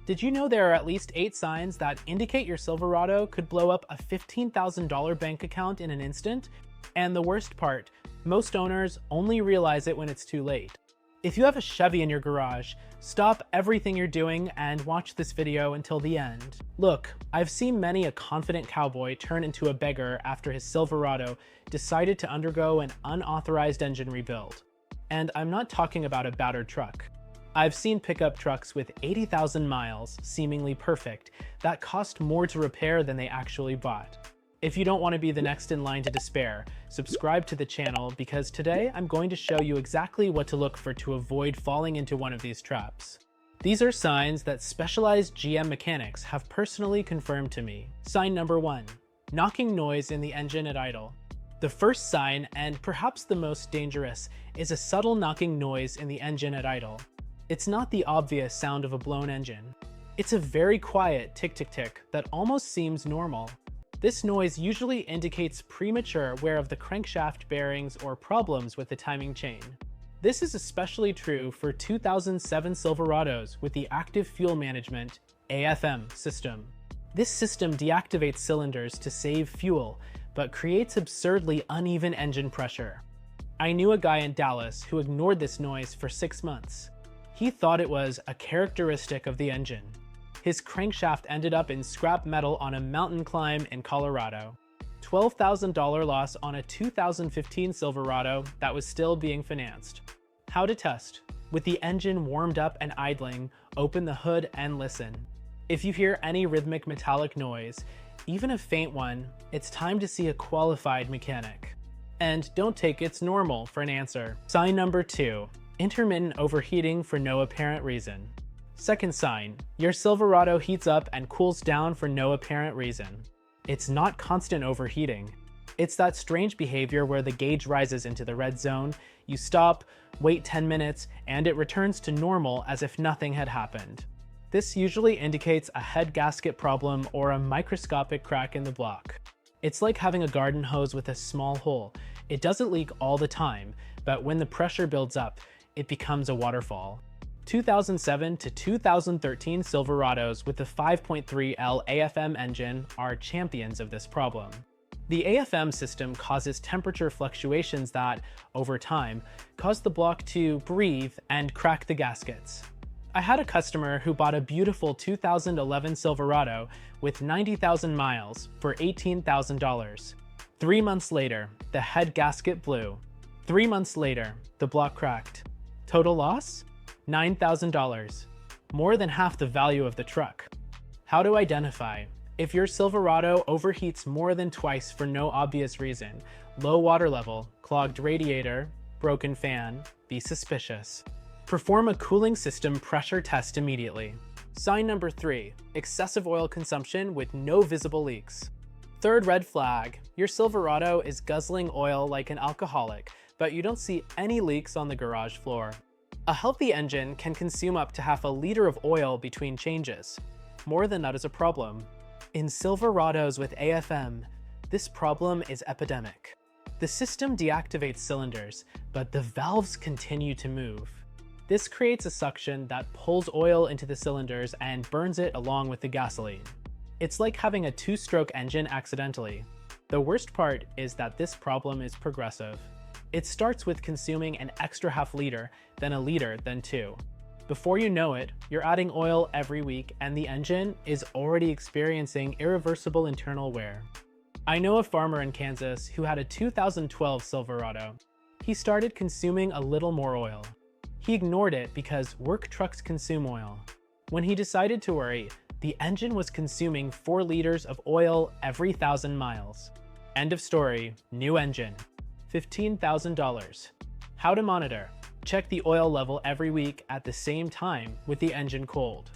Did you know there are at least 8 signs that indicate your Silverado could blow up a $15,000 bank account in an instant? And the worst part, most owners only realize it when it's too late. If you have a Chevy in your garage, stop everything you're doing and watch this video until the end. Look, I've seen many a confident cowboy turn into a beggar after his Silverado decided to undergo an unauthorized engine rebuild. And I'm not talking about a battered truck. I've seen pickup trucks with 80,000 miles, seemingly perfect, that cost more to repair than they actually bought. If you don't want to be the next in line to despair, subscribe to the channel because today I'm going to show you exactly what to look for to avoid falling into one of these traps. These are signs that specialized GM mechanics have personally confirmed to me. Sign number 1, knocking noise in the engine at idle. The first sign, and perhaps the most dangerous, is a subtle knocking noise in the engine at idle. It's not the obvious sound of a blown engine. It's a very quiet tick-tick-tick that almost seems normal. This noise usually indicates premature wear of the crankshaft bearings or problems with the timing chain. This is especially true for 2007 Silverados with the Active Fuel Management (AFM) system. This system deactivates cylinders to save fuel, but creates absurdly uneven engine pressure. I knew a guy in Dallas who ignored this noise for 6 months. He thought it was a characteristic of the engine. His crankshaft ended up in scrap metal on a mountain climb in Colorado. $12,000 loss on a 2015 Silverado that was still being financed. How to test. With the engine warmed up and idling, open the hood and listen. If you hear any rhythmic metallic noise, even a faint one, it's time to see a qualified mechanic. And don't take "it's normal" for an answer. Sign number 2. Intermittent overheating for no apparent reason. Second sign, your Silverado heats up and cools down for no apparent reason. It's not constant overheating. It's that strange behavior where the gauge rises into the red zone, you stop, wait 10 minutes, and it returns to normal as if nothing had happened. This usually indicates a head gasket problem or a microscopic crack in the block. It's like having a garden hose with a small hole. It doesn't leak all the time, but when the pressure builds up, it becomes a waterfall. 2007 to 2013 Silverados with the 5.3L AFM engine are champions of this problem. The AFM system causes temperature fluctuations that, over time, cause the block to breathe and crack the gaskets. I had a customer who bought a beautiful 2011 Silverado with 90,000 miles for $18,000. 3 months later, the head gasket blew. 3 months later, the block cracked. Total loss? $9,000, more than half the value of the truck. How to identify. If your Silverado overheats more than twice for no obvious reason, low water level, clogged radiator, broken fan, be suspicious. Perform a cooling system pressure test immediately. Sign number 3, excessive oil consumption with no visible leaks. Third red flag, your Silverado is guzzling oil like an alcoholic, but you don't see any leaks on the garage floor. A healthy engine can consume up to half a liter of oil between changes. More than that is a problem. In Silverados with AFM, this problem is epidemic. The system deactivates cylinders, but the valves continue to move. This creates a suction that pulls oil into the cylinders and burns it along with the gasoline. It's like having a 2-stroke engine accidentally. The worst part is that this problem is progressive. It starts with consuming an extra half liter, then a liter, then 2. Before you know it, you're adding oil every week and the engine is already experiencing irreversible internal wear. I know a farmer in Kansas who had a 2012 Silverado. He started consuming a little more oil. He ignored it because work trucks consume oil. When he decided to worry, the engine was consuming 4 liters of oil every 1,000 miles. End of story, new engine. $15,000. How to monitor. Check the oil level every week at the same time with the engine cold.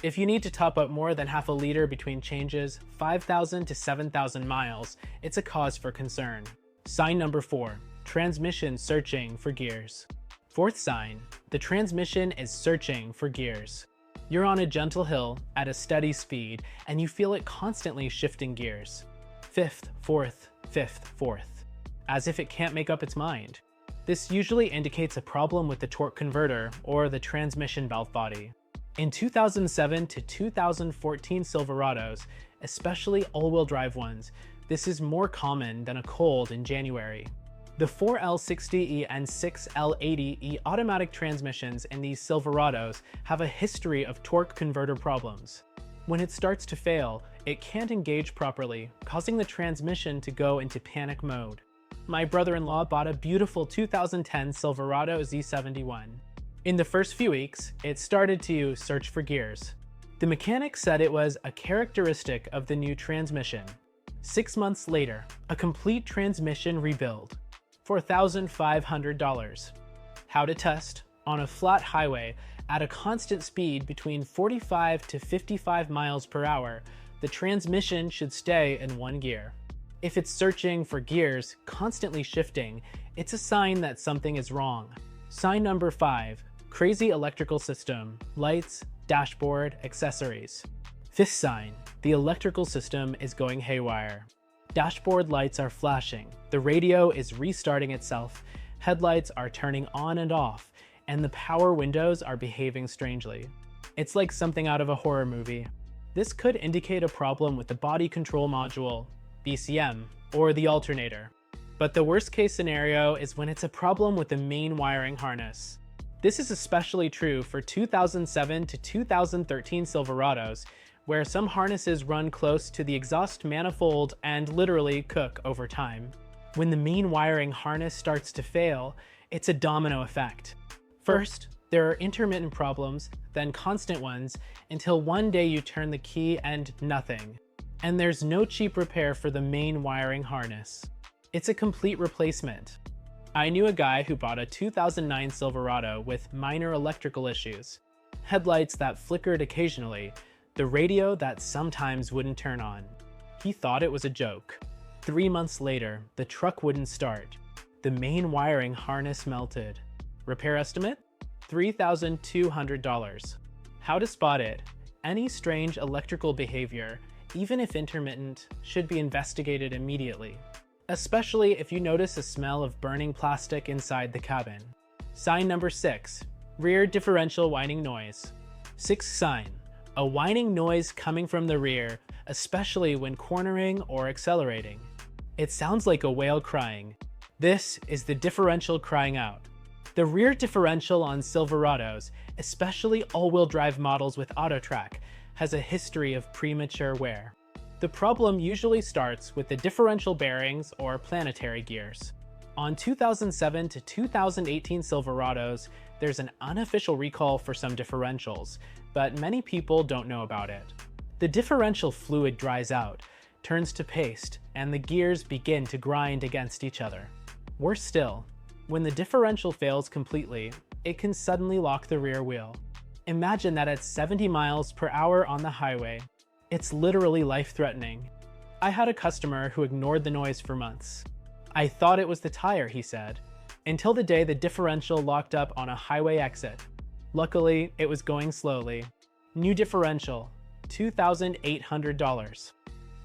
If you need to top up more than half a liter between changes, 5,000 to 7,000 miles, it's a cause for concern. Sign number 4, transmission searching for gears. Fourth sign, the transmission is searching for gears. You're on a gentle hill at a steady speed and you feel it constantly shifting gears. Fifth, fourth, fifth, fourth. As if it can't make up its mind. This usually indicates a problem with the torque converter or the transmission belt body. In 2007 to 2014 Silverados, especially all-wheel drive ones, this is more common than a cold in January. The 4L60E and 6L80E automatic transmissions in these Silverados have a history of torque converter problems. When it starts to fail, it can't engage properly, causing the transmission to go into panic mode. My brother-in-law bought a beautiful 2010 Silverado Z71. In the first few weeks, it started to search for gears. The mechanic said it was a characteristic of the new transmission. 6 months later, a complete transmission rebuild. $4,500. How to test: on a flat highway at a constant speed between 45 to 55 miles per hour, the transmission should stay in one gear. If it's searching for gears, constantly shifting, it's a sign that something is wrong. Sign number 5, crazy electrical system, lights, dashboard, accessories. Fifth sign, the electrical system is going haywire. Dashboard lights are flashing, the radio is restarting itself, headlights are turning on and off, and the power windows are behaving strangely. It's like something out of a horror movie. This could indicate a problem with the body control module, BCM, or the alternator. But the worst case scenario is when it's a problem with the main wiring harness. This is especially true for 2007 to 2013 Silverados, where some harnesses run close to the exhaust manifold and literally cook over time. When the main wiring harness starts to fail, it's a domino effect. First, there are intermittent problems, then constant ones, until one day you turn the key and nothing. And there's no cheap repair for the main wiring harness. It's a complete replacement. I knew a guy who bought a 2009 Silverado with minor electrical issues. Headlights that flickered occasionally, the radio that sometimes wouldn't turn on. He thought it was a joke. 3 months later, the truck wouldn't start. The main wiring harness melted. Repair estimate? $3,200. How to spot it? Any strange electrical behavior, even if intermittent, should be investigated immediately, especially if you notice a smell of burning plastic inside the cabin. Sign number 6, rear differential whining noise. Sixth sign, a whining noise coming from the rear, especially when cornering or accelerating. It sounds like a whale crying. This is the differential crying out. The rear differential on Silverados, especially all-wheel drive models with AutoTrack, has a history of premature wear. The problem usually starts with the differential bearings or planetary gears. On 2007 to 2018 Silverados, there's an unofficial recall for some differentials, but many people don't know about it. The differential fluid dries out, turns to paste, and the gears begin to grind against each other. Worse still, when the differential fails completely, it can suddenly lock the rear wheel. Imagine that at 70 miles per hour on the highway. It's literally life-threatening. I had a customer who ignored the noise for months. I thought it was the tire, he said, until the day the differential locked up on a highway exit. Luckily, it was going slowly. New differential, $2,800.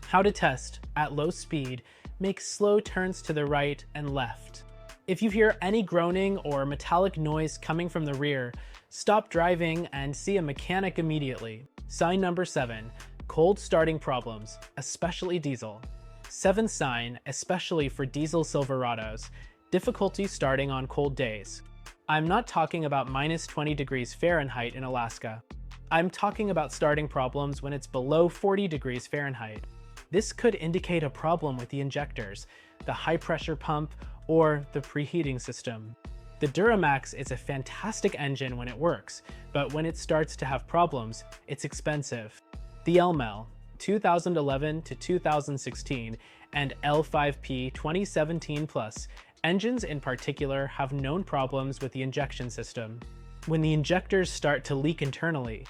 How to test: at low speed, make slow turns to the right and left. If you hear any groaning or metallic noise coming from the rear, stop driving and see a mechanic immediately. Sign number 7, cold starting problems, especially diesel. Seventh sign, especially for diesel Silverados, difficulty starting on cold days. I'm not talking about minus 20 degrees Fahrenheit in Alaska. I'm talking about starting problems when it's below 40 degrees Fahrenheit. This could indicate a problem with the injectors, the high-pressure pump, or the preheating system. The Duramax is a fantastic engine when it works, but when it starts to have problems, it's expensive. The LML, 2011 to 2016, and L5P 2017 Plus, engines in particular have known problems with the injection system. When the injectors start to leak internally,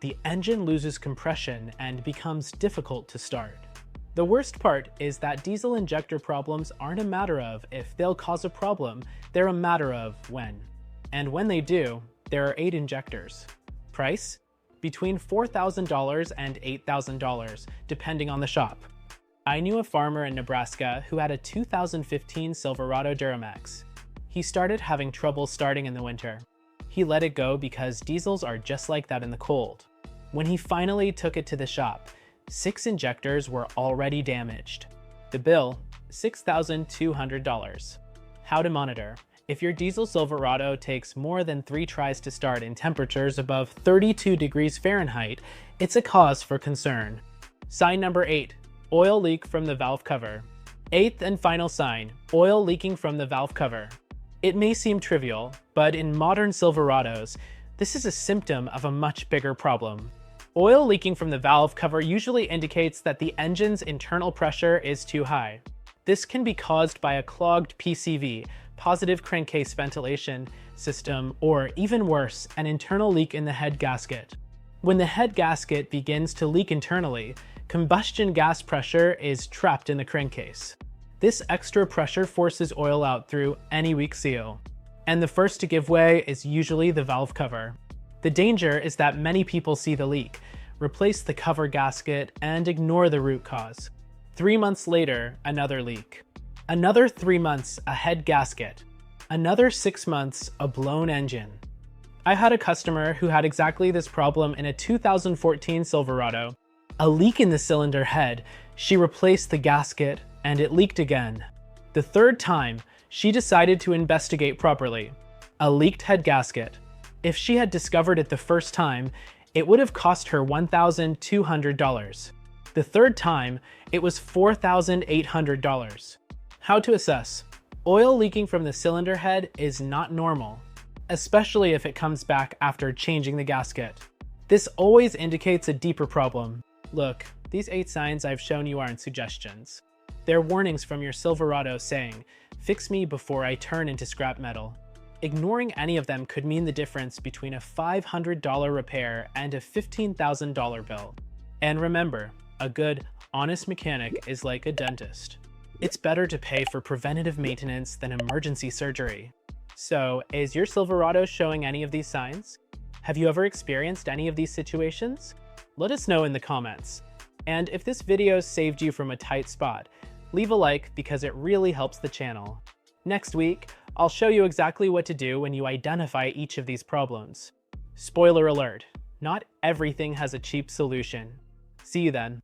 the engine loses compression and becomes difficult to start. The worst part is that diesel injector problems aren't a matter of if they'll cause a problem, they're a matter of when. And when they do, there are 8 injectors. Price? Between $4,000 and $8,000, depending on the shop. I knew a farmer in Nebraska who had a 2015 Silverado Duramax. He started having trouble starting in the winter. He let it go because diesels are just like that in the cold. When he finally took it to the shop, 6 injectors were already damaged. The bill, $6,200. How to monitor. If your diesel Silverado takes more than 3 tries to start in temperatures above 32 degrees Fahrenheit, it's a cause for concern. Sign number 8, oil leak from the valve cover. 8th and final sign, oil leaking from the valve cover. It may seem trivial, but in modern Silverados, this is a symptom of a much bigger problem. Oil leaking from the valve cover usually indicates that the engine's internal pressure is too high. This can be caused by a clogged PCV, positive crankcase ventilation system, or even worse, an internal leak in the head gasket. When the head gasket begins to leak internally, combustion gas pressure is trapped in the crankcase. This extra pressure forces oil out through any weak seal, and the first to give way is usually the valve cover. The danger is that many people see the leak, replace the cover gasket, and ignore the root cause. 3 months later, another leak. Another 3 months, a head gasket. Another 6 months, a blown engine. I had a customer who had exactly this problem in a 2014 Silverado. A leak in the cylinder head, she replaced the gasket, and it leaked again. The third time, she decided to investigate properly. A leaked head gasket. If she had discovered it the first time, it would have cost her $1,200. The third time, it was $4,800. How to assess. Oil leaking from the cylinder head is not normal, especially if it comes back after changing the gasket. This always indicates a deeper problem. Look, these 8 signs I've shown you aren't suggestions. They're warnings from your Silverado saying, "Fix me before I turn into scrap metal." Ignoring any of them could mean the difference between a $500 repair and a $15,000 bill. And remember, a good, honest mechanic is like a dentist. It's better to pay for preventative maintenance than emergency surgery. So, is your Silverado showing any of these signs? Have you ever experienced any of these situations? Let us know in the comments. And if this video saved you from a tight spot, leave a like because it really helps the channel. Next week, I'll show you exactly what to do when you identify each of these problems. Spoiler alert, not everything has a cheap solution. See you then.